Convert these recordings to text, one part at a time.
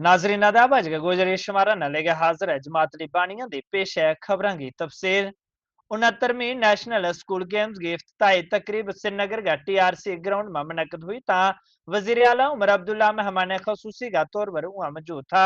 नाजरीन आदाब अज गुजरी शुमारा न लेगे हाजिर है जमातली बानिया दी पेश है खबरां की तफसीर। 69वीं नेशनल स्कूल गेम्स की इफ्तिताही तकरीब श्रीनगर का टीआरसी ग्राउंड में मुनक्कद हुई ता वजीर आला उमर अब्दुल्ला मेहमान खसूसी का तौर पर वहां मौजूद था।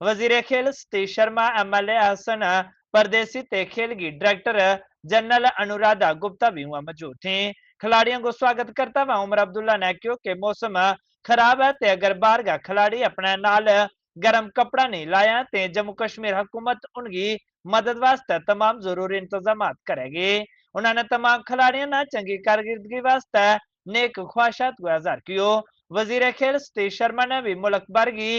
वजीर खेल सतीश शर्मा, MLA हसन परदेसी ते खेल की डायरेक्टर जनरल अनुराधा गुप्ता भी वहां मौजूद थी। खिलाड़ियों को स्वागत करता हुआ उमर अब्दुल्ला ने कहा कि मौसम खराब है ते अगर बाहर का खिलाड़ी अपने नाल गर्म कपड़ा नहीं लाया ते जम्मू कश्मीर हुकूमत उनकी मदद वास्ते तमाम जरूरी इंतजाम करेगी। उन्होंने तमाम खिलाड़ियों ने चंगी कारकर्दगी वास्ते नेक ख्वाहिशात को इजहार कियो। वजीर खेल सतीश शर्मा ने भी मुल्क भर की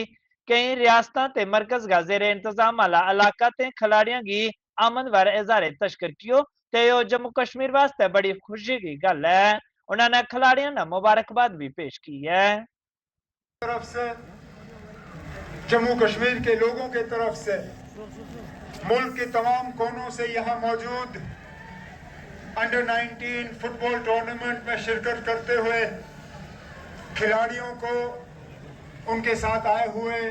कई रियासत ते मरकज का जेर इंतजाम वाला इलाका ते खिलाड़ियों की आमद वार इजहार तशकर कियो ते यो जम्मू कश्मीर वास्ते बड़ी खुशी की गल है। उन्होंने खिलाड़ियों ने मुबारकबाद भी पेश की है। तरफ से जम्मू कश्मीर के लोगों के तरफ से मुल्क के तमाम कोनों से यहाँ मौजूद अंडर 19 फुटबॉल टूर्नामेंट में शिरकत करते हुए खिलाड़ियों को, उनके साथ आए हुए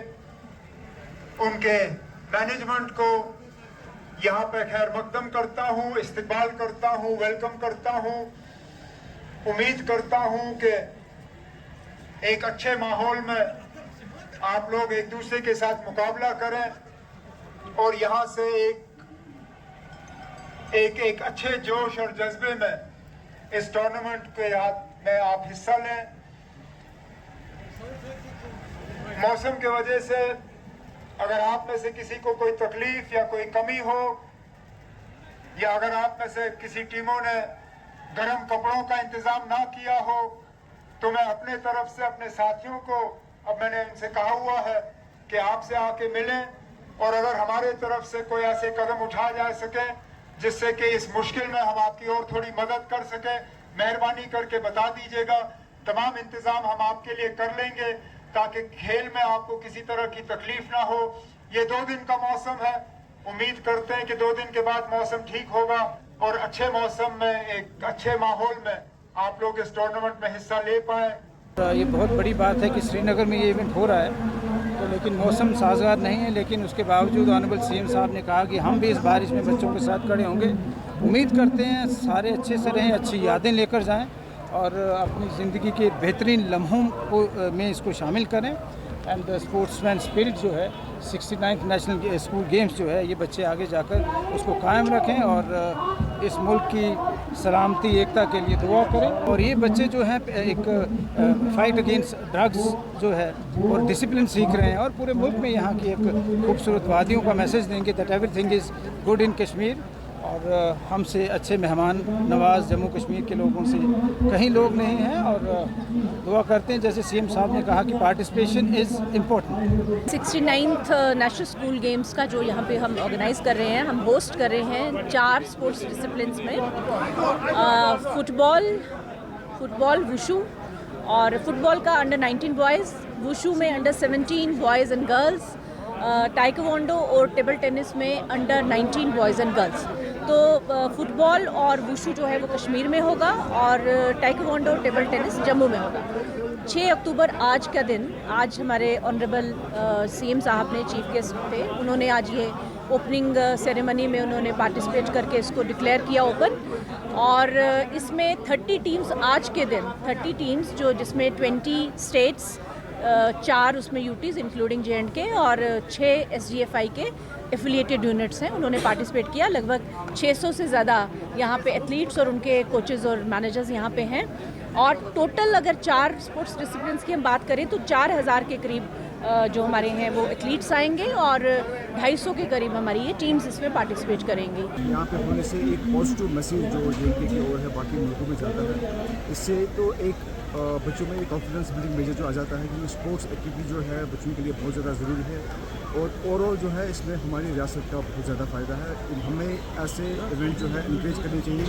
उनके मैनेजमेंट को यहाँ पे खैर मकदम करता हूँ, इस्तकबाल करता हूँ, वेलकम करता हूँ। उम्मीद करता हूँ कि एक अच्छे माहौल में आप लोग एक दूसरे के साथ मुकाबला करें और यहाँ से एक अच्छे जोश और जज्बे में इस टूर्नामेंट के में आप हिस्सा लें। मौसम की वजह से अगर आप में से किसी को कोई तकलीफ या कोई कमी हो, या अगर आप में से किसी टीमों ने गर्म कपड़ों का इंतजाम ना किया हो, तो मैं अपने तरफ से अपने साथियों को, अब मैंने उनसे कहा हुआ है कि आपसे आके मिलें, और अगर हमारे तरफ से कोई ऐसे कदम उठाए जा सके जिससे कि इस मुश्किल में हम आपकी और थोड़ी मदद कर सके, मेहरबानी करके बता दीजिएगा। तमाम इंतजाम हम आपके लिए कर लेंगे ताकि खेल में आपको किसी तरह की तकलीफ ना हो। ये 2 दिन का मौसम है, उम्मीद करते हैं कि 2 दिन के बाद मौसम ठीक होगा और अच्छे मौसम में, एक अच्छे माहौल में आप लोग इस टूर्नामेंट में हिस्सा ले पाए। ये बहुत बड़ी बात है कि श्रीनगर में ये इवेंट हो रहा है, तो लेकिन मौसम साजगार नहीं है, लेकिन उसके बावजूद ऑनरेबल CM साहब ने कहा कि हम भी इस बारिश में बच्चों के साथ खड़े होंगे। उम्मीद करते हैं सारे अच्छे से रहें, अच्छी यादें लेकर जाएं और अपनी ज़िंदगी के बेहतरीन लम्हों को में इसको शामिल करें। एंड स्पोर्ट्समैन स्पिरिट जो है 69th नेशनल स्कूल गेम्स जो है, ये बच्चे आगे जाकर उसको कायम रखें और इस मुल्क की सलामती एकता के लिए दुआ करें। और ये बच्चे जो हैं एक फाइट अगेंस्ट ड्रग्स जो है और डिसिप्लिन सीख रहे हैं और पूरे मुल्क में यहाँ की एक खूबसूरत वादियों का मैसेज देंगे that everything is good in Kashmir. और हमसे अच्छे मेहमान नवाज जम्मू कश्मीर के लोगों से कहीं लोग नहीं हैं, और दुआ करते हैं जैसे CM साहब ने कहा कि participation is important. 69th national school games का जो यहाँ पे हम ऑर्गेनाइज़ कर रहे हैं, हम होस्ट कर रहे हैं 4 स्पोर्ट्स डिसिप्लिन्स में, फुटबॉल, वुशू, और फुटबॉल का अंडर 19 बॉयज़, वुशू में अंडर 17 बॉयज़ एंड गर्ल्स, टाइकोवोंडो और टेबल टेनिस में अंडर 19 बॉयज़ एंड गर्ल्स। तो फुटबॉल और वुशू जो है वो कश्मीर में होगा और टाइकोवोंडो और टेबल टेनिस जम्मू में होगा। 6 अक्टूबर आज का दिन, आज हमारे ऑनरेबल CM साहब ने चीफ गेस्ट थे, उन्होंने आज ये ओपनिंग सेरेमनी में उन्होंने पार्टिसिपेट करके इसको डिक्लेयर किया ओपन। और इसमें 30 टीम्स आज के दिन, 30 टीम्स जो जिसमें 20 स्टेट्स, 4 उसमें यूटीज़ इंक्लूडिंग JNK और 6 SGFI के एफिलिएटेड यूनिट्स हैं, उन्होंने पार्टिसिपेट किया। लगभग 600 से ज़्यादा यहाँ पे एथलीट्स और उनके कोचेज़ और मैनेजर्स यहाँ पे हैं। और टोटल अगर 4 स्पोर्ट्स डिसिप्लिन्स की हम बात करें तो 4000 के करीब जो हमारे हैं वो एथलीट्स आएंगे और 250 के करीब हमारी ये टीम्स इसमें पार्टिसिपेट करेंगी। यहाँ पे होने से एक पॉजिटिव मैसेज जो JNK की ओर है बाकी मुल्कों में जाता है। इससे तो एक बच्चों में एक कॉन्फिडेंस बिल्डिंग मेजर जो आ जाता है कि स्पोर्ट्स एक्टिविटी जो है बच्चों के लिए बहुत ज़्यादा ज़रूरी है, और ओवरऑल जो है इसमें हमारी रियासत का बहुत ज़्यादा फ़ायदा है। हमें ऐसे इवेंट जो है इंकरेज करने चाहिए।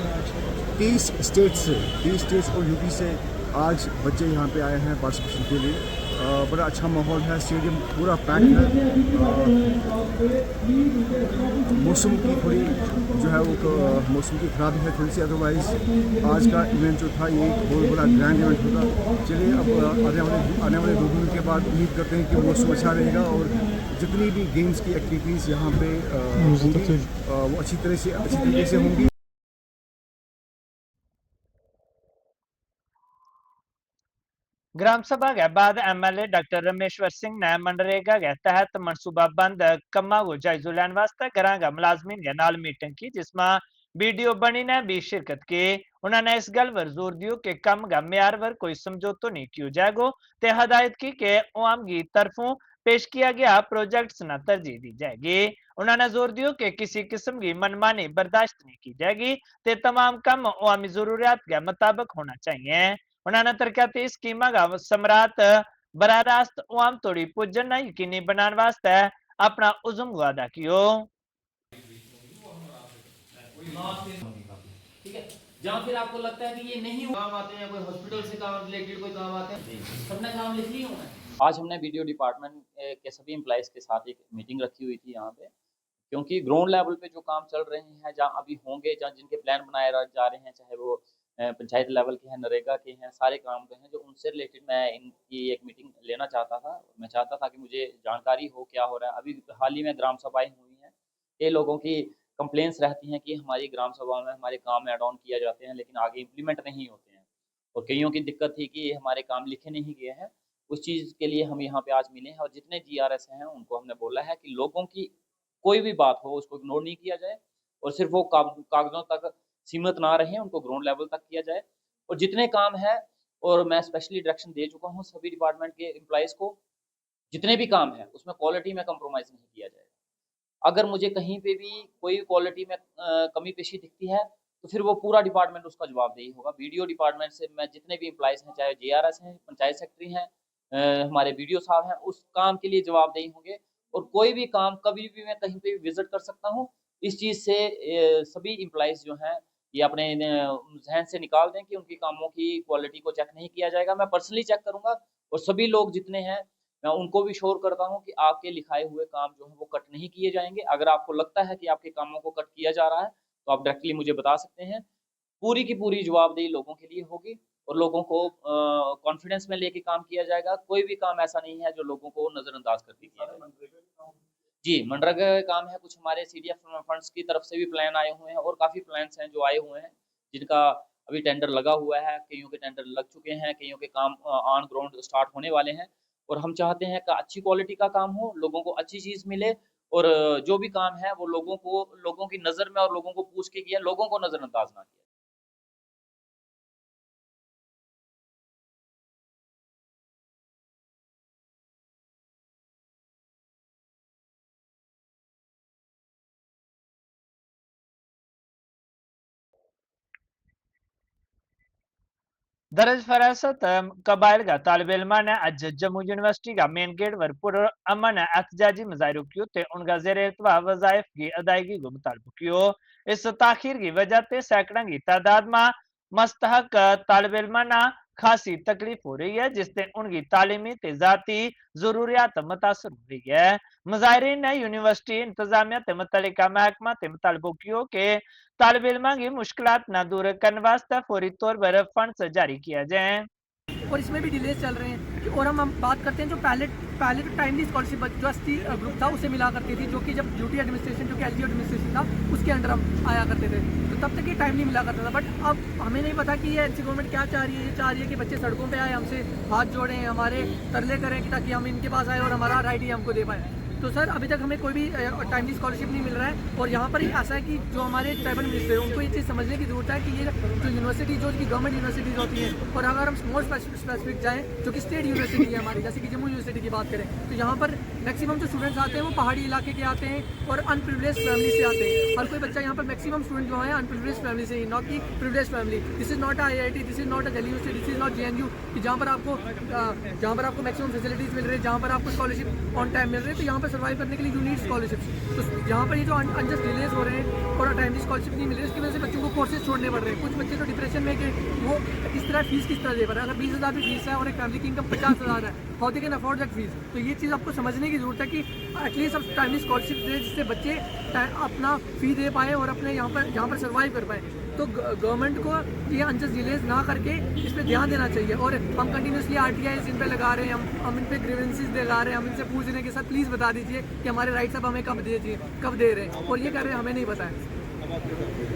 30 स्टेट्स और UP से आज बच्चे यहाँ पे आए हैं पार्टिसिपेशन के लिए। बड़ा अच्छा माहौल है, स्टेडियम पूरा पैक है। मौसम की थोड़ी जो है वो मौसम की खराबी है थोड़ी सी, अदरवाइज़ आज का इवेंट जो था ये एक बहुत बड़ा ग्रैंड इवेंट होगा। चलिए अब आने वाले 2 दिन के बाद उम्मीद करते हैं कि मौसम अच्छा रहेगा और जितनी भी गेम्स की एक्टिविटीज़ यहाँ पे होंगी वो अच्छी तरीके से होंगी। ग्राम सभा के बाद एमएलए डॉक्टर रमेश्वर सिंह ने मनरेगा के तहत मनसूबा बंद कम्मा को जायजो लैन वास्ते घरां मुलाजमीन के नाल मीटिंग की, जिसमें वीडियो बनी ने भी शिरकत की। उन्होंने इस गल पर जोर दियो कि कम का म्यार पर कोई समझौतो नहीं किया जाएगा ते हदायत की के अवाम की तरफों पेश किया गया प्रोजेक्ट्स न तरजीह दी जाएगी। उन्होंने जोर दियो कि किसी किस्म की मनमानी बर्दाश्त नहीं की जाएगी ते तमाम कम अवामी जरूरियात के मुताबिक होना चाहिए। उन्होंने तरक्याती स्कीमा का समरात बराह रास्त अवाम तोड़ी पुजन यकीनी बनाने वास्ते अपना उज़्म वादा कियो। ठीक है, जहाँ फिर आपको लगता है कि ये नहीं काम आते हैं, कोई हॉस्पिटल से काम रिलेटेड कोई काम आते हैं, सबने काम लिख लिए होंगे। आज हमने वीडियो डिपार्टमेंट के सभी एम्प्लॉइज़ के साथ एक मीटिंग रखी हुई थी यहाँ पे, क्योंकि ग्राउंड लेवल पे जो काम चल रहे हैं, जहाँ अभी होंगे, जहाँ जिनके प्लान बनाए जा रहे हैं, चाहे वो पंचायत लेवल के हैं, नरेगा के हैं, सारे काम के हैं, जो उनसे रिलेटेड मैं इनकी एक मीटिंग लेना चाहता था। मैं चाहता था कि मुझे जानकारी हो क्या हो रहा है। अभी हाल ही में ग्राम सभाएँ हुई हैं, ये लोगों की कंप्लेंट्स रहती हैं कि हमारी ग्राम सभा में हमारे काम ऐड ऑन किया जाते हैं लेकिन आगे इम्प्लीमेंट नहीं होते हैं, और कईयों की दिक्कत थी कि हमारे काम लिखे नहीं गए हैं। उस चीज़ के लिए हम यहाँ पे आज मिले हैं और जितने जीआरएस हैं उनको हमने बोला है कि लोगों की कोई भी बात हो उसको इग्नोर नहीं किया जाए और सिर्फ वो कागजों तक सीमित ना रहें, उनको ग्राउंड लेवल तक किया जाए। और जितने काम है, और मैं स्पेशली डायरेक्शन दे चुका हूँ सभी डिपार्टमेंट के एम्प्लॉइज़ को, जितने भी काम है उसमें क्वालिटी में कंप्रोमाइज़ नहीं किया जाएगा। अगर मुझे कहीं पे भी कोई क्वालिटी में कमी पेशी दिखती है तो फिर वो पूरा डिपार्टमेंट उसका जवाबदेही होगा। वीडियो डिपार्टमेंट से मैं जितने भी एम्प्लॉइज़ हैं, चाहे जीआरएस हैं, पंचायत सेक्रेटरी हैं, हमारे वीडियो साहब हैं, उस काम के लिए जवाबदेही होंगे। और कोई भी काम कभी भी मैं कहीं पे भी विजिट कर सकता हूँ। इस चीज़ से सभी एम्प्लॉइज़ जो हैं ये अपने ज़हन से निकाल दें कि उनके कामों की क्वालिटी को चेक नहीं किया जाएगा। मैं पर्सनली चेक करूँगा और सभी लोग जितने हैं मैं उनको भी श्योर करता हूँ कि आपके लिखाए हुए काम जो है वो कट नहीं किए जाएंगे। अगर आपको लगता है कि आपके कामों को कट किया जा रहा है तो आप डायरेक्टली मुझे बता सकते हैं। पूरी की पूरी जवाबदेही लोगों के लिए होगी और लोगों को कॉन्फिडेंस में लेके काम किया जाएगा। कोई भी काम ऐसा नहीं है जो लोगों को नज़रअंदाज कर दिया जाएगा। जी, मनरेगा का काम है, कुछ हमारे सीडीएफ फंड्स की तरफ से भी प्लान आए हुए हैं और काफ़ी प्लान्स हैं जो आए हुए हैं, जिनका अभी टेंडर लगा हुआ है। कईयों के टेंडर लग चुके हैं, कईयों के काम ऑन ग्राउंड स्टार्ट होने वाले हैं। और हम चाहते हैं कि अच्छी क्वालिटी का काम हो, लोगों को अच्छी चीज़ मिले और जो भी काम है वो लोगों की नज़र में और लोगों को पूछ के किया, लोगों को नज़रअंदाज ना किया। दरज फरासत कबाइल का तालिब इल्मा ने आज जम्मू यूनिवर्सिटी का मेन गेट पर पुरअमन एहतजाजी मुजाहिरों कियो ते उनका ज़ेर इल्तवा वज़ाइफ की अदायगी को मुतालबा कियो। इस ताखीर की वजह से सैकड़ों की तादाद में मस्तहक तालिब इल्मा ना खासी तकलीफ हो रही है, जिससे उनकी तालीमी ते ज़ाती जरूरियात मुतासर हो रही है। मुजाहिरीन ने यूनिवर्सिटी इंतजामिया ते मुतल्लिका महकमा ते मुतालबा कियो के तालिब इल्मा की मुश्किलात न दूर करने वास्ते फौरी तौर पर फंड्स जारी किया जाए। और इसमें भी डिलेज चल रहे हैं। और हम बात करते हैं जो पहले तो टाइमली स्कॉलरशिप जो एसटी ग्रुप था उसे मिला करती थी, जो कि जब ड्यूटी एडमिनिस्ट्रेशन जो कि एलजी एडमिनिस्ट्रेशन था उसके अंडर हम आया करते थे, तो तब तक ये टाइमली मिला करता था। बट अब हमें नहीं पता कि ये एनसी गवर्नमेंट क्या चाह रही है। ये चाह रही है कि बच्चे सड़कों पर आए, हमसे हाथ जोड़ें, हमारे तरले करें ताकि हम इनके पास आए और हमारा राइट ही हमको दे पाए। तो सर अभी तक हमें कोई भी टाइमली स्कॉलरशिप नहीं मिल रहा है। और यहाँ पर ऐसा है कि जो हमारे ट्राइबल मिनिस्टर है उनको ये चीज़ समझने की जरूरत है कि ये जो यूनिवर्सिटी जो कि गवर्नमेंट यूनिवर्सिटीज़ होती हैं, और अगर हम स्मॉल स्पेसिफिक जाएँ जो कि स्टेट यूनिवर्सिटी है हमारी, जैसे कि जम्मू यूनिवर्सिटी की बात करें, तो यहाँ पर मैक्सिमम जो स्टूडेंट्स आते हैं वो पहाड़ी इलाके के आते हैं और अनप्रिविलेज फैमिली से आते हैं। हर कोई बच्चा यहाँ पर मैक्सिमम स्टूडेंट जो है अनप्रिविलेज फैमिली से ही, नॉट की privilege family. This is not IIT, this is not a Delhi university, this is not JNU कि जहाँ पर आपको मैक्सिमम फैसिलिटीज़ मिल रही है, जहाँ पर आपको स्कॉलरशिप ऑन टाइम मिल रही है। तो यहाँ पर सर्वाइव करने के लिए यूनिट स्कॉलरशिप। तो यहाँ पर ये जो अनजस्ट डिलेज हो रहे हैं और टाइमली स्कॉलरशिप नहीं मिल रही, इसकी वजह से बच्चों को कोर्सेज छोड़ने पड़ रहे हैं। कुछ बच्चे तो डिप्रेशन में कि वो किस तरह फीस किस तरह दे पा रहे हैं। अगर 20,000 भी फीस है और एक फैमिली की इनकम 50,000 है, how they can afford that fees. तो ये चीज़ आपको समझने की जरूरत है कि एटलीस्ट अब टाइमली स्कॉलरशिप दे जिससे बच्चे अपना फ़ी दे पाएँ और अपने यहाँ पर सर्वाइव कर पाएँ। तो गवर्नमेंट को ये अनजस्ट डिलेज ना करके इस पर ध्यान देना चाहिए। और हम कंटिन्यूसली RTIs इन पे लगा रहे हैं, हम इन पे ग्रीवेंसेस लगा रहे हैं, हम इनसे पूछ रहे हैं कि सर प्लीज़ बता दीजिए कि हमारे राइट्स अब हमें कब दे रहे हैं, और ये कह रहे हैं हमें नहीं पता है।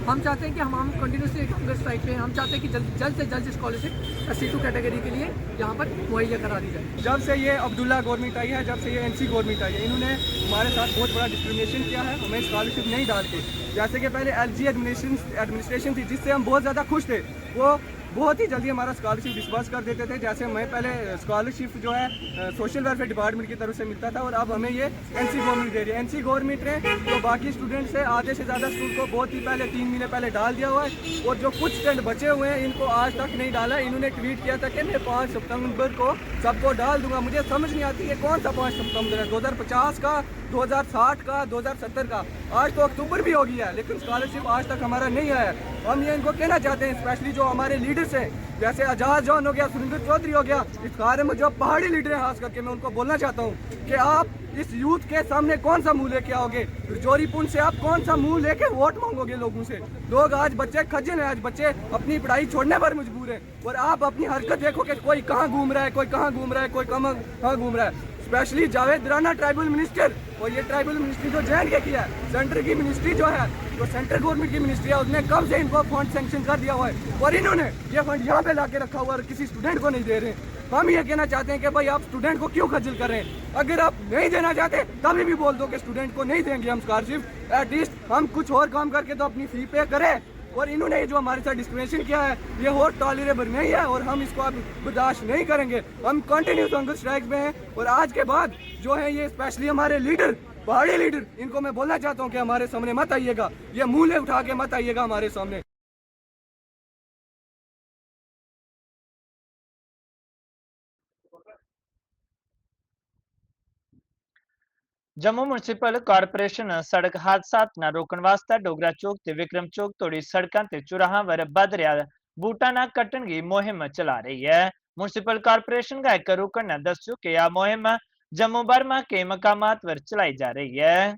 हम चाहते हैं कि हम कंटिन्यूसली हंगर स्ट्राइक पे, हम चाहते हैं कि जल्द से जल्द स्कॉलरशिप C2 कैटेगरी के लिए यहाँ पर मुहैया करा दी जाए। जब से ये अब्दुल्ला गवर्नमेंट आई है, जब से ये NC गवर्नमेंट आई है, इन्होंने हमारे साथ बहुत बड़ा डिस्क्रिमिनेशन किया है। हमें स्कॉलरशिप नहीं डाल के, जैसे कि पहले LG एडमिनिस्ट्रेशन थी जिससे हम बहुत ज़्यादा खुश थे, वो बहुत ही जल्दी हमारा स्कॉलरशिप डिस्बर्स कर देते थे। जैसे हमें पहले स्कॉलरशिप जो है सोशल वेलफेयर डिपार्टमेंट की तरफ से मिलता था, और अब हमें ये NC गवर्नमेंट दे रही है। NC गवर्नमेंट ने जो बाकी स्टूडेंट से आधे से ज़्यादा स्टूडेंट को बहुत ही पहले 3 महीने पहले डाल दिया हुआ है, और जो कुछ स्टूडेंट बचे हुए हैं इनको आज तक नहीं डाला। इन्होंने ट्वीट किया था कि मैं 5 सितंबर को सबको डाल दूंगा। मुझे समझ नहीं आती है कौन सा 5 सितंबर है, 2050 का, 2060 का, 2070 का? आज तो अक्टूबर भी हो गया है, लेकिन स्कॉलरशिप आज तक हमारा नहीं आया है। हम ये इनको कहना चाहते हैं, स्पेशली जो हमारे लीडर्स हैं, जैसे आजाद जॉन हो गया, सुरेंद्र चौधरी हो गया, इस कार्य में जो पहाड़ी लीडर हैं खास करके, मैं उनको बोलना चाहता हूँ कि आप इस यूथ के सामने कौन सा मुंह लेके आओगे? जोरी पुंछ से आप कौन सा मुंह लेके वोट मांगोगे लोगों से? लोग आज बच्चे खज्जल हैं, आज बच्चे अपनी पढ़ाई छोड़ने पर मजबूर हैं, और आप अपनी हरकत देखो कि कोई कहाँ घूम रहा है, कोई कहाँ घूम रहा है, कोई कहाँ घूम रहा है। Specially Javed Rana tribal minister, और ये ट्राइबल मिनिस्ट्री जो JNK की है, सेंटर की मिनिस्ट्री जो है, जो सेंट्रल गवर्नमेंट की मिनिस्ट्री है, उसने कब से इनको फंड सैंक्शन कर दिया हुआ है, और इन्होंने ये फंड यहाँ पे ला के रखा हुआ है और किसी स्टूडेंट को नहीं दे रहे हैं। हम ये कहना चाहते हैं कि भाई आप स्टूडेंट को क्यों खज्जल कर रहे हैं? अगर आप नहीं देना चाहते तभी भी बोल दो कि स्टूडेंट को नहीं देंगे हम स्कॉलरशिप। एटलीस्ट हम कुछ और काम करके तो अपनी फी पे करें। और इन्होंने जो हमारे साथ डिस्क्रिमिनेशन किया है, ये और टॉलरेबल नहीं है, और हम इसको अब बर्दाश्त नहीं करेंगे। हम कंटिन्यू हंगर स्ट्राइक में हैं, और आज के बाद जो है ये स्पेशली हमारे लीडर, पहाड़ी लीडर, इनको मैं बोलना चाहता हूँ कि हमारे सामने मत आइएगा, ये मुँह उठा के मत आइएगा हमारे सामने। जम्मू म्युनिसिपल कारपोरेशन सड़क हादसात न रोकण वास्ते डोगरा चौक ते विक्रम चौक तोड़ी सड़कों ते चौराहां वर बद रहा बूटा न कट्टण की मुहिम चला रही है। म्युनिसिपल कारपोरेशन का एक रुकन ने दस्यो कि यह मुहिम जम्मू भर में कई मकामात पर चलाई जा रही है।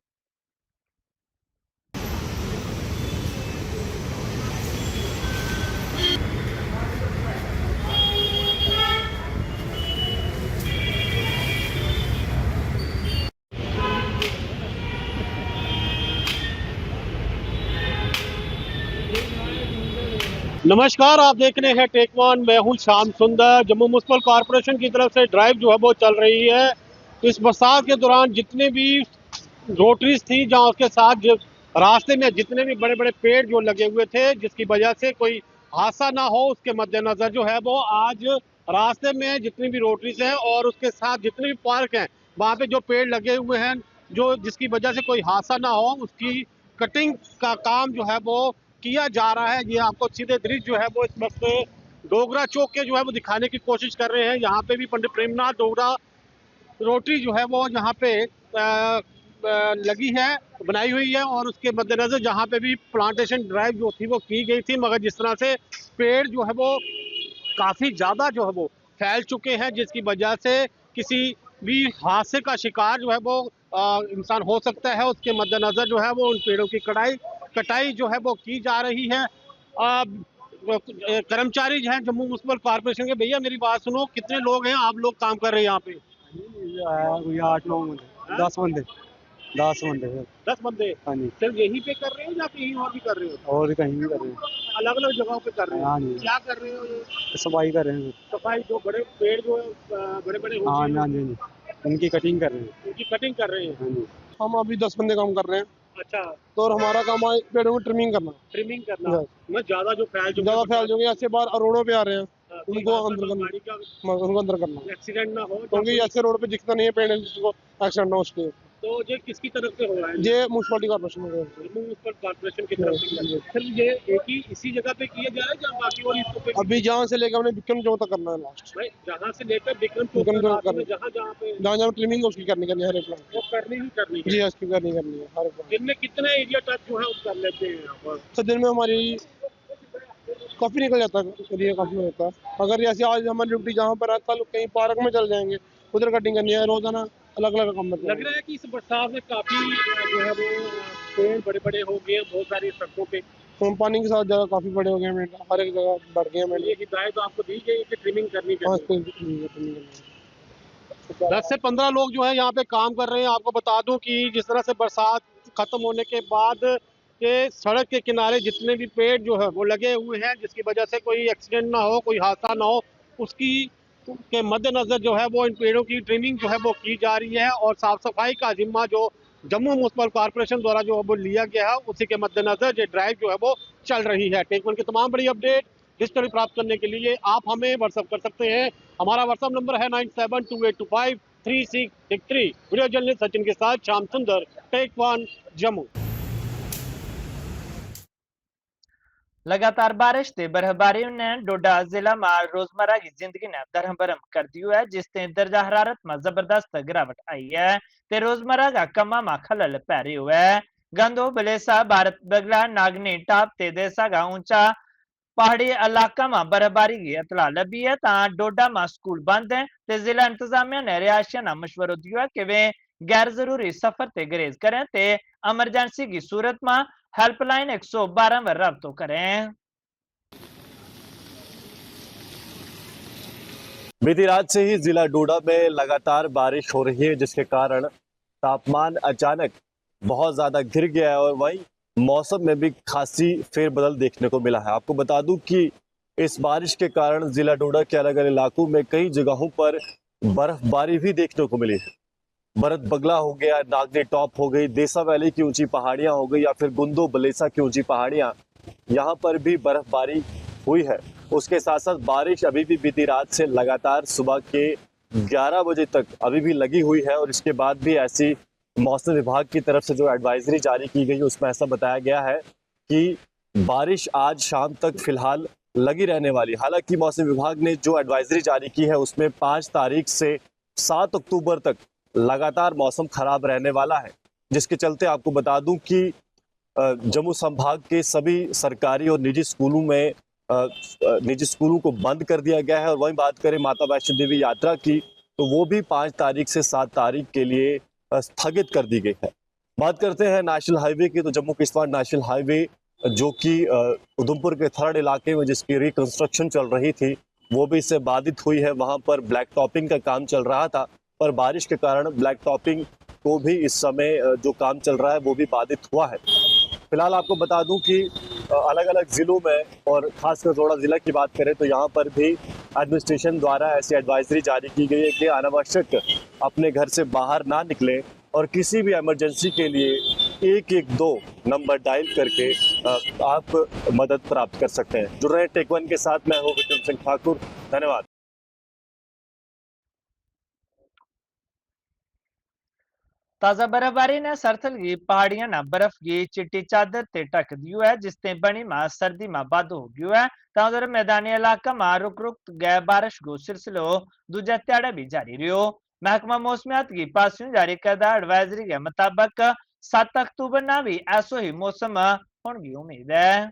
नमस्कार, आप देख रहे हैं टेक वन। मैं हूं श्याम सुंदर। जम्मू म्युनिसिपल कॉरपोरेशन की तरफ से ड्राइव जो है वो चल रही है। तो इस बरसात के दौरान जितने भी रोटरीज थी, जहां उसके साथ रास्ते में जितने भी बड़े बड़े पेड़ जो लगे हुए थे, जिसकी वजह से कोई हादसा ना हो, उसके मद्देनजर जो है वो आज रास्ते में जितनी भी रोटरीज हैं और उसके साथ जितने भी पार्क हैं, वहाँ पे जो पेड़ लगे हुए हैं, जो जिसकी वजह से कोई हादसा ना हो, उसकी कटिंग का काम जो है वो किया जा रहा है। ये आपको सीधे दृश्य जो है वो इस वक्त डोगरा चौक के जो है वो दिखाने की कोशिश कर रहे हैं। यहाँ पे भी पंडित प्रेमनाथ डोगरा रोटरी जो है वो यहाँ पे लगी है, बनाई हुई है, और उसके मद्देनजर जहाँ पे भी प्लांटेशन ड्राइव जो थी वो की गई थी, मगर जिस तरह से पेड़ जो है वो काफ़ी ज़्यादा जो है वो फैल चुके हैं, जिसकी वजह से किसी भी हादसे का शिकार जो है वो इंसान हो सकता है। उसके मद्देनजर जो है वो उन पेड़ों की कटाई जो है वो की जा रही है। कर्मचारी जो हैं जम्मू म्युनिसिपल कॉर्पोरेशन के, भैया मेरी बात सुनो, कितने लोग हैं आप लोग काम कर रहे हैं यहाँ पे? 8-9 बंदे, 10 बंदे। 10 बंदे? हाँ जी। सिर्फ यहीं पे कर रहे हो या कहीं और भी कर रहे हो? और कहीं भी कर रहे हैं, अलग अलग जगहों पे कर रहे हो? हाँ जी। क्या कर रहे हो ये? सफाई कर रहे हैं। सफाई, जो बड़े पेड़ जो बड़े बड़े हाँ जी, उनकी कटिंग कर रहे हैं। उनकी कटिंग कर रहे हैं। हाँ जी। हम अभी 10 बंदे काम कर रहे हैं। अच्छा, तो और हमारा काम है पेड़ों को ट्रिमिंग करना। ट्रिमिंग करना, मैं ज्यादा जो फैल जाएंगे ऐसे बाहर रोडों पे आ रहे हैं, उनको अंदर गाड़ी का उनको अंदर करना, एक्सीडेंट ना हो, क्योंकि ऐसे रोड पे दिखता नहीं है पेड़, जिसको एक्सीडेंट ना हो उसके। तो ये किसकी तरफ से हो रहा है? ये म्यूनसिपलिटी कॉर्पोरेशन में म्युनिसिपल कॉर्पोरेशन की तरफ से। फिर ये एक ही इसी जगह पे किया जा रहा है या बाकी और इसको पे? अभी जहाँ से लेकर हमने विक्रम चौक तक करना है लास्ट। भाई जहाँ से लेकर विक्रम चौक विक्रम चौक तक करना, जहाँ जहाँ पे जहाँ ट्रिमिंग है उसकी करनी है हर एक प्लांट। वो करनी ही करनी है। जी उसकी करनी है हर एक प्लांट। दिन में कितना एरिया टच जो है वो कर लेते हैं यहाँ पर? तो दिन में हमारी काफी निकल जाता है, एरिया काफी होता है। अगर जैसे आज हमारी ड्यूटी जहाँ पर है, कल कहीं पार्क में चल जाएंगे, उधर कटिंग करनी है। रोजाना अलग अलग काम में लग रहा है कि इस बरसात में काफी जो है वो पेड़ बड़े बड़े हो गए, बहुत सारी सड़कों पे पानी के साथ जगह काफी बड़े हो गए हैं, हर एक जगह बढ़ गए हैं। ये हिदायत आपको दी गई कि ट्रिमिंग करनी चाहिए। 10 से 15 लोग जो है यहाँ पे काम कर रहे हैं। आपको बता दूं कि जिस तरह से बरसात खत्म होने के बाद के सड़क के किनारे जितने भी पेड़ जो है वो लगे हुए हैं, जिसकी वजह से कोई एक्सीडेंट ना हो, कोई हादसा ना हो, उसकी के मद्देनजर जो है वो इन पेड़ों की ट्रिमिंग जो है वो की जा रही है। और साफ सफाई का जिम्मा जो जम्मू म्युनिसिपल कॉर्पोरेशन द्वारा जो है वो लिया गया है, उसी के मद्देनजर ये ड्राइव जो है वो चल रही है। टेक वन की तमाम बड़ी अपडेट डिजिटली प्राप्त करने के लिए आप हमें व्हाट्सअप कर सकते हैं। हमारा व्हाट्सअप नंबर है 9728253663। वीडियो जर्नलिस्ट सचिन के साथ श्याम सुंदर, टेक वन जम्मू। लगातार बारिश ते बर्फबारी ने डोडा जिला में रोजमर्रा की जिंदगी ने धर्म भरम कर दियो है, जिससे दर्जा हरारत में जबरदस्त गिरावट आई है ते रोजमर्रा का कमा में खलल पै रही है। गंदो बलेसा भारत बगला नागनी टाप ते देसा का ऊंचा पहाड़ी इलाका में बर्फबारी की इतला लभी है। डोडा में स्कूल बंद है ते जिला इंतजामिया ने रिहायशिया ने मशवरो दियो है कि वे गैर जरूरी सफर ते गुरेज करें ते इमरजेंसी की सूरत में हेल्पलाइन 112 पर रब्तो करें। बीती रात से ही जिला डोडा में लगातार बारिश हो रही है, जिसके कारण तापमान अचानक बहुत ज्यादा गिर गया है और वहीं मौसम में भी खासी फेरबदल देखने को मिला है। आपको बता दूं कि इस बारिश के कारण जिला डोडा के अलग अलग इलाकों में कई जगहों पर बर्फबारी भी देखने को मिली है। भरत बगला हो गया, नागनी टॉप हो गई, देसा वैली की ऊंची पहाड़ियां हो गई या फिर गुंदो बलेसा की ऊंची पहाड़ियां, यहाँ पर भी बर्फबारी हुई है। उसके साथ साथ बारिश अभी भी बीती रात से लगातार सुबह के 11 बजे तक अभी भी लगी हुई है और इसके बाद भी ऐसी मौसम विभाग की तरफ से जो एडवाइजरी जारी की गई उसमें ऐसा बताया गया है कि बारिश आज शाम तक फिलहाल लगी रहने वाली। हालांकि मौसम विभाग ने जो एडवाइजरी जारी की है उसमें 5 तारीख से 7 अक्टूबर तक लगातार मौसम खराब रहने वाला है, जिसके चलते आपको बता दूं कि जम्मू संभाग के सभी सरकारी और निजी स्कूलों को बंद कर दिया गया है। और वहीं बात करें माता वैष्णो देवी यात्रा की, तो वो भी 5 तारीख से 7 तारीख के लिए स्थगित कर दी गई है। बात करते हैं नेशनल हाईवे की, तो जम्मू किश्तवाड़ नेशनल हाईवे जो कि उधमपुर के थर्ड इलाके में जिसकी रिकंस्ट्रक्शन चल रही थी वो भी इससे बाधित हुई है। वहां पर ब्लैक टॉपिंग का काम चल रहा था, पर बारिश के कारण ब्लैक टॉपिंग को भी इस समय जो काम चल रहा है वो भी बाधित हुआ है। फिलहाल आपको बता दूं कि अलग अलग जिलों में और खासकर डोडा जिला की बात करें तो यहाँ पर भी एडमिनिस्ट्रेशन द्वारा ऐसी एडवाइजरी जारी की गई है कि अनावश्यक अपने घर से बाहर ना निकलें और किसी भी इमरजेंसी के लिए 112 नंबर डायल करके आप मदद प्राप्त कर सकते हैं। जुड़ रहे हैं टेक वन के साथ, मैं हूँ विक्रम सिंह ठाकुर, धन्यवाद। ताजा बर्फबारी ने सरथल की पहाड़ियां ना बर्फ की चिट्टी चादर ते ढक दियो है, जिससे बनी में सर्दी में वाधो हो गयो है। उधर मैदानी इलाका में रुक रुक गए बारिश को सिलसिलो दूजा त्याड़ा भी जारी रहो। महकमा मौसमियात की पास जारी करदा एडवाइजरी के मुताबिक 7 अक्टूबर ना भी ऐसो ही मौसम होने की उम्मीद है।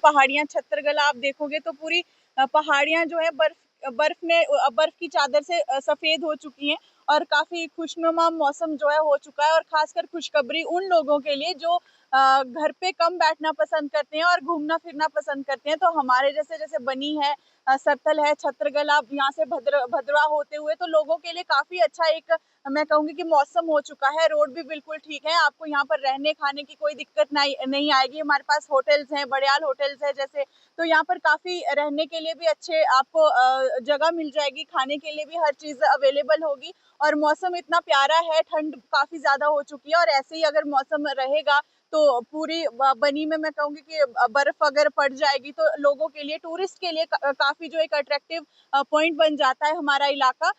पहाड़ियां छत्तरगला आप देखोगे तो पूरी पहाड़ियां जो है बर्फ की चादर से सफेद हो चुकी हैं और काफी खुशनुमा मौसम जो है हो चुका है। और खासकर खुशखबरी उन लोगों के लिए जो घर पे कम बैठना पसंद करते हैं और घूमना फिरना पसंद करते हैं। तो हमारे जैसे बनी है, सरथल है, छत्तरगला, यहाँ से भद्रवा होते हुए तो लोगों के लिए काफी अच्छा एक मैं कहूंगी कि मौसम हो चुका है। रोड भी बिल्कुल ठीक है, आपको यहाँ पर रहने खाने की कोई दिक्कत नहीं आएगी। हमारे पास होटल्स हैं, बड़ियाल होटल्स है जैसे, तो यहाँ पर काफी रहने के लिए भी अच्छे आपको जगह मिल जाएगी, खाने के लिए भी हर चीज अवेलेबल होगी और मौसम इतना प्यारा है, ठंड काफी ज्यादा हो चुकी है। और ऐसे ही अगर मौसम रहेगा तो पूरी बनी में मैं कहूंगी कि बर्फ अगर पड़ जाएगी तो लोगों के लिए, टूरिस्ट के लिए काफी जो एक अट्रैक्टिव पॉइंट बन जाता है हमारा इलाका।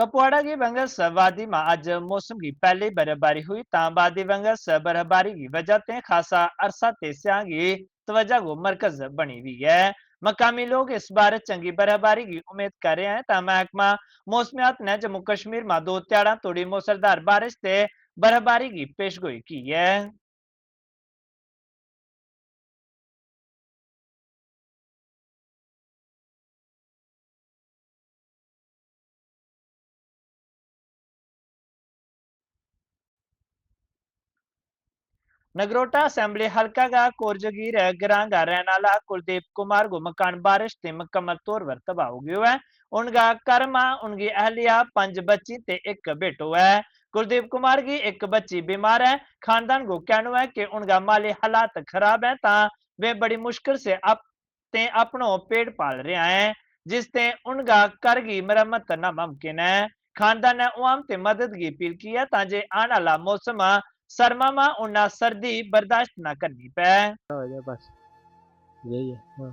कपवाड़ा की बंगस वादी में अज मौसम की पहली बर्फबारी हुई ता वादी बंगस बर्फबारी की वजह से खासा अरसा ते स्याह की तवज्जो को मरकज बनी हुई है। मकामी लोग इस बार चंगी बर्फबारी की उम्मीद कर रहे हैं ता महकमा मौसमियात ने जम्मू कश्मीर में 2 त्याड़ा तोड़ी मूसलाधार बारिश से बर्फबारी की पेशगोई की है। नगरोटा असेंबली हल्का का कोरजगीर ग्रां का रहने वाला कुलदीप कुमार को मकान बारिश से मुकम्मल तौर पर तबाह हो गया है। उनका कर्मा उनकी अहलिया 5 बच्ची ते एक बेटो है। कुलदीप कुमार की एक बच्ची बीमार है। खानदान को कहना है कि उनका माली हालात खराब है ता वे बड़ी मुश्किल से अपनों पेट पाल रहे हैं जिससे उनका घर की मरम्मत नामुमकिन है। खानदान ने अवाम से मदद की अपील की है ताकि आने वाला मौसम सरमा में उन्हें सर्दी बर्दाश्त न करनी पे। बस यही है। हाँ।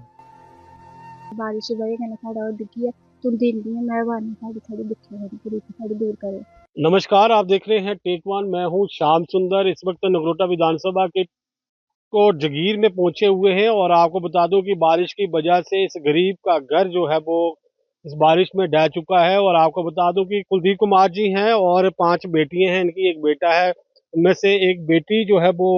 बारिश की वजह कन्नै साढ़ा ओह् डिग्गी है तुम दिन दी मेहरबानी साढ़ी थोड़ी दिक्खो थोड़ी साढ़ी दूर करो। नमस्कार, आप देख रहे हैं टेक वन। मैं हूं श्याम सुंदर। इस वक्त नगरोटा विधानसभा के को जगीर में पहुंचे हुए हैं और आपको बता दूं कि बारिश की वजह से इस गरीब का घर जो है वो इस बारिश में ढह चुका है। और आपको बता दूं कि कुलदीप कुमार जी हैं और 5 बेटियां हैं, इनकी एक बेटा है। उनमें से एक बेटी जो है वो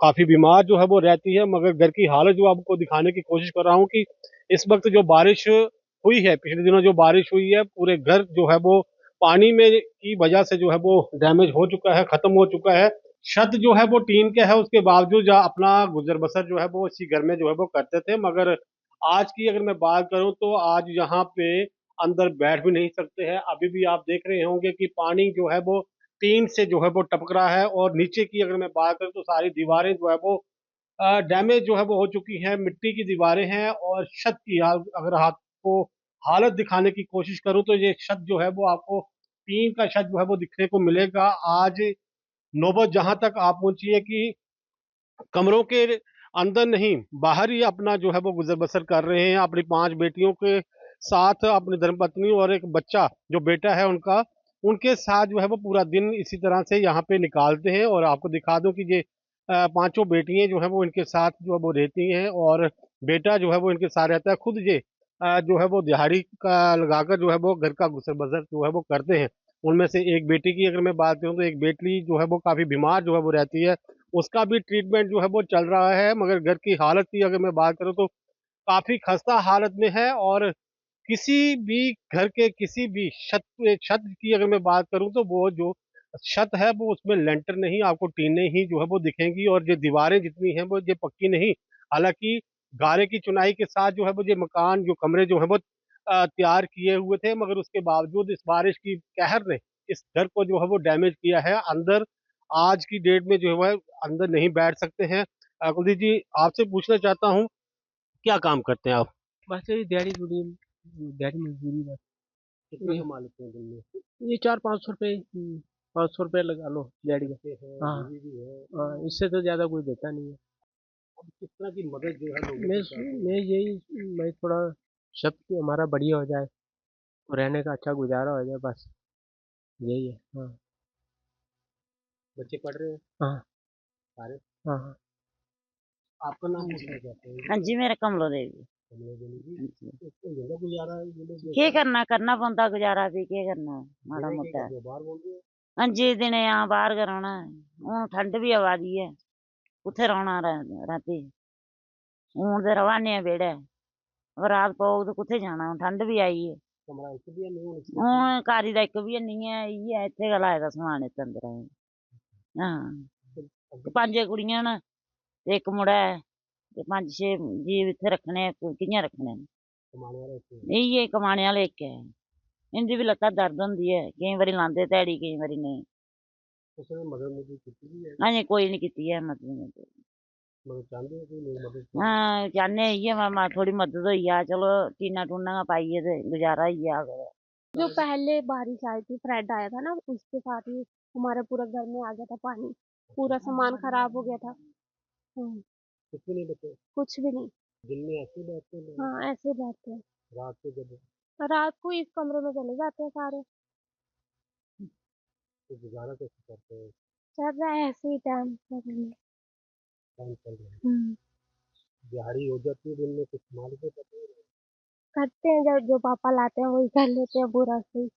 काफ़ी बीमार जो है वो रहती है, मगर घर की हालत जो आपको दिखाने की कोशिश कर रहा हूँ कि इस वक्त जो बारिश हुई है, पिछले दिनों जो बारिश हुई है, पूरे घर जो है वो पानी में की वजह से जो है वो डैमेज हो चुका है, ख़त्म हो चुका है। छत जो है वो टीन के है, उसके बावजूद जो अपना गुजर बसर जो है वो इसी घर में जो है वो करते थे। मगर आज की अगर मैं बात करूं तो आज यहाँ पे अंदर बैठ भी नहीं सकते हैं। अभी भी आप देख रहे होंगे कि पानी जो है वो टीन से जो है वो टपक रहा है। और नीचे की अगर मैं बात करूं तो सारी दीवारें जो है वो डैमेज जो है वो हो चुकी हैं, मिट्टी की दीवारें हैं। और छत की अगर आपको हालत दिखाने की कोशिश करूं तो ये छत जो है वो आपको टीन का छत जो है वो दिखने को मिलेगा। आज नौबत जहां तक आप पहुंची है कि कमरों के अंदर नहीं, बाहर ही अपना जो है वो गुजर बसर कर रहे हैं। अपनी 5 बेटियों के साथ अपनी धर्मपत्नी और एक बच्चा जो बेटा है उनका, उनके साथ जो है वो पूरा दिन इसी तरह से यहाँ पे निकालते हैं। और आपको दिखा दूं कि ये पांचों बेटियां जो है वो इनके साथ जो है वो रहती हैं और बेटा जो है वो इनके साथ रहता है। खुद ये जो है वो दिहाड़ी का लगाकर जो है वो घर का गुजर बसर जो है वो करते हैं। उनमें से एक बेटी की अगर मैं बात करूं तो एक बेटी जो है वो काफ़ी बीमार जो है वो रहती है, उसका भी ट्रीटमेंट जो है वो चल रहा है। मगर घर की हालत की अगर मैं बात करूँ तो काफ़ी खस्ता हालत में है। और किसी भी घर के किसी भी छत की अगर मैं बात करूँ तो वो जो छत है वो उसमें लेंटर नहीं, आपको टीनें ही जो है वो दिखेंगी। और ये दीवारें जितनी हैं वो ये पक्की नहीं। हालाँकि गारे की चुनाई के साथ जो है वो ये मकान जो कमरे जो है वो तैयार किए हुए थे, मगर उसके बावजूद इस बारिश की कहर ने इस घर को जो है वो डैमेज किया है। अंदर आज की डेट में जो है अंदर नहीं बैठ सकते हैं। कुलदीप जी, आपसे पूछना चाहता हूँ, क्या काम करते हैं आप? बस यही दिहाड़ी थोड़ी दिहाड़ी मजदूरी बस। कितने कमा लेते हैं दिन में? ये 400-500 रुपये 500 रुपये लगा लो दिहाड़ी का। हाँ हाँ, इससे तो ज़्यादा कोई देता नहीं है। अब किस तरह की मदद जो है लोगों मैं को चाहते हैं? मैं यही मैं थोड़ा शब्द हमारा बढ़िया हो जाए और रहने का अच्छा गुजारा हो जाए, बस यही है। हाँ बच्चे पढ़ रहे हैं हाँ सारे? हाँ हाँ। आपका नाम पूछना चाहते हैं? हाँ जी, मेरा कमलो देवी। कमला देवी जी, इसको ज्यादा गुजारा है ये लोग के करना पौंदा गुजारा भी के करना माड़ा दिने के मोटा। करते हो, बाहर बोल रहे हो? हाँ जी, दिने यहाँ बाहर गै रौह्ना है। हून ठंड भी आवा दी है, कुत्थे रौह्ना राती। हून ते रवा ने बेड़े, अगर रात पौग ते कुत्थे जाना, हून ठंड भी आई है। कमरा एक भी नहीं होना चाहिए। हून कारी दा इक बी हैनी है, इ'यै इत्थे गै लाए दा समान इत्त अंदर। हाँ, ते 5 कुड़ियां न ते इक मुड़ा ऐ ते 5-6 जीव इत्थे रक्खने, कि'यां रक्खने न। कमाने वाला एक है। इ'यै कमाने आह्ला इक है। इंदी बी लत्ता दर्द होंदी है, केईं बारी लांदे ध्याड़ी, केईं बारी नेईं। उसने मदद मुझे की भी है, अजें कोई नहीं कीती है मदद। मगर चाहते हो कि लोग मदद करें? हाँ, चाह्न्ने इ'यै थोड़ी मदद होई जा, चलो टीना टूना गै पाइयै ते गुजारा होई जा। जो पहले बारिश आई थी, फ्लड आया था ना, उसके साथ ही हमारे पूरे घर में आ गया था पानी, पूरा सामान खराब हो गया था। कुछ भी नहीं बचे? कुछ भी नहीं। दिन में ऐसे ही बैठते हैं लोग? हाँ, ऐसे बैठते हैं। रात को जब रात को इस कमरे में चले जाते हैं सारे। तो गुजारा कैसे करते हैं? चल रहा है ऐसे ही टाइम चल रही है। काम चल रहा है। हम्म, दिहाड़ी हो जाती है दिन में, कुछ मालिक को पता है? करते हैं जब जो पापा लाते हैं वही कर लेते हैं पूरा सही।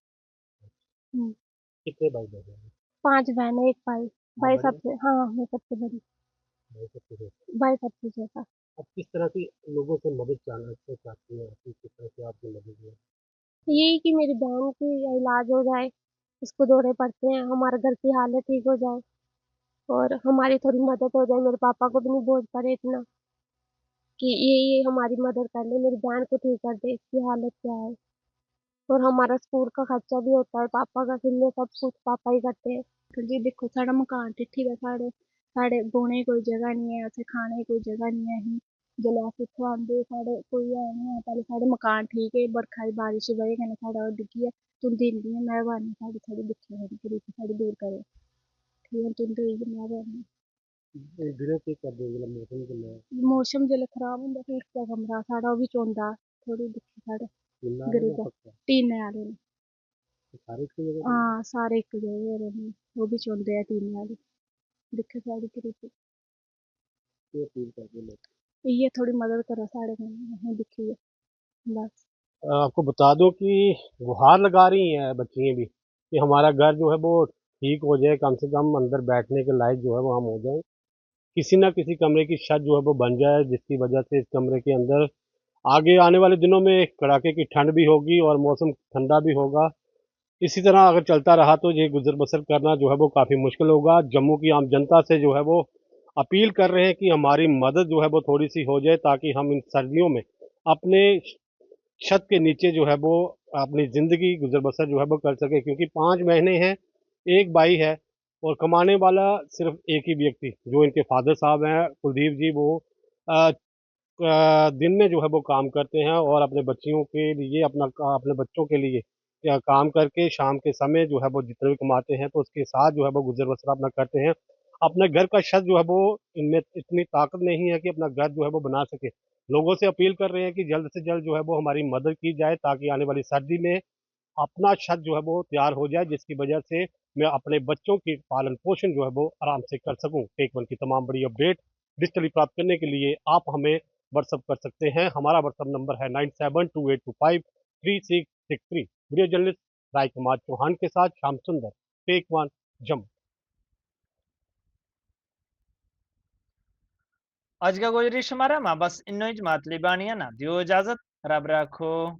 कितने भाई बहन हैं? 5 बहनें 1 भाई। आप भाई बड़े हैं? सबसे, हाँ मैं सबसे बड़ी। भाई सबसे छोटे। भाई सबसे छोटा। अब किस तरह की लोगों से मदद चाहती हैं आप, किस तरह से आपकी मदद है? यही कि मेरी बहन की इलाज हो जाए, इसको दौरे पड़ते हैं, हमारे घर की हालत ठीक हो जाए और हमारी थोड़ी मदद हो जाए, मेरे पापा को भी नहीं बोझ पड़े इतना कि ये हमारी मदद कर ले, मेरी बहन को ठीक कर दे, इसकी हालत क्या है। और हमारा स्कूल का खर्चा भी होता है पापा का, फिर ये सब कुछ पापा ही करते हैं। अंकल जी देखो साढ़ा मकान ठीक है, साढ़े साढ़े बौने की कोई जगह नहीं है, असें खाने की कोई जगह नहीं है। अहीं जेल्लै अस इत्थूं आंदे साढ़े कोई है नहीं है, पैह्लें साढ़े मकान ठीक है, बरखा दी बारिश दी बजह कन्नै साढ़ा ओह् डिग्गी गेआ। तुं'दी इन्नी मेहरबानी साढ़ी थोह्ड़ी दिक्खो साढ़ी गरीबी साढ़ी दूर करो, ठीक है तुं'दी इ'यै मेहरबानी। दिनें केह् करदे जेल्लै मौसम कन्नै मौसम जेल्लै खराब होंदा फिर इक्कै कमरा साढ़ा ओह् बी चौंदा, थोह्ड़ी दिक्खो साढ़े किन्ना आह्ले गरीब जां पक्का? टीने आह्ले न। सारे इक्को जगह? हां सारे इक जगह गै रौह्ने, ओह् बी चौंदे ऐ टीने आह्ले। दिक्खो साढ़ी गरीबी, केह् अपील करदे लोग? इ'यै थोह्ड़ी मदद करो साढ़े कन्नै असें दिक्खियै बस। आपको बता दो कि गुहार लगा रही हैं बच्चियाँ भी कि हमारा घर जो है वो ठीक हो जाए, कम से कम अंदर बैठने के लायक जो है वो हम हो जाएं, किसी ना किसी कमरे की छत जो है वो बन जाए, जिसकी वजह से इस कमरे के अंदर आगे आने वाले दिनों में कड़ाके की ठंड भी होगी और मौसम ठंडा भी होगा। इसी तरह अगर चलता रहा तो ये गुजर बसर करना जो है वो काफ़ी मुश्किल होगा। जम्मू की आम जनता से जो है वो अपील कर रहे हैं कि हमारी मदद जो है वो थोड़ी सी हो जाए, ताकि हम इन सर्दियों में अपने छत के नीचे जो है वो अपनी ज़िंदगी गुजर बसर जो है वो कर सके, क्योंकि 5 महीने हैं, एक भाई है और कमाने वाला सिर्फ एक ही व्यक्ति जो इनके फादर साहब हैं कुलदीप जी, वो अ, दिन में जो है वो काम करते हैं और अपने बच्चियों के लिए अपने बच्चों के लिए या काम करके शाम के समय जो है वो जितना भी कमाते हैं तो उसके साथ जो है वो गुजर बसर अपना करते हैं। अपने घर का छत जो है वो इनमें इतनी ताकत नहीं है कि अपना घर जो है वो बना सके। लोगों से अपील कर रहे हैं कि जल्द से जल्द जो है वो हमारी मदद की जाए, ताकि आने वाली सर्दी में अपना छत जो है वो तैयार हो जाए, जिसकी वजह से मैं अपने बच्चों की पालन पोषण जो है वो आराम से कर सकूं। टेक वन की तमाम बड़ी अपडेट डिजिटली प्राप्त करने के लिए आप हमें व्हाट्सअप कर सकते हैं। हमारा व्हाट्सअप नंबर है 9728253663। वीडियो जर्नलिस्ट राय कुमार चौहान के साथ श्याम सुंदर, टेक वन, जम्मू। आज का गुजरी शुमारा में बस इन्नो ही जमात लिबानिया ना दियो इजाजत, रब रखो।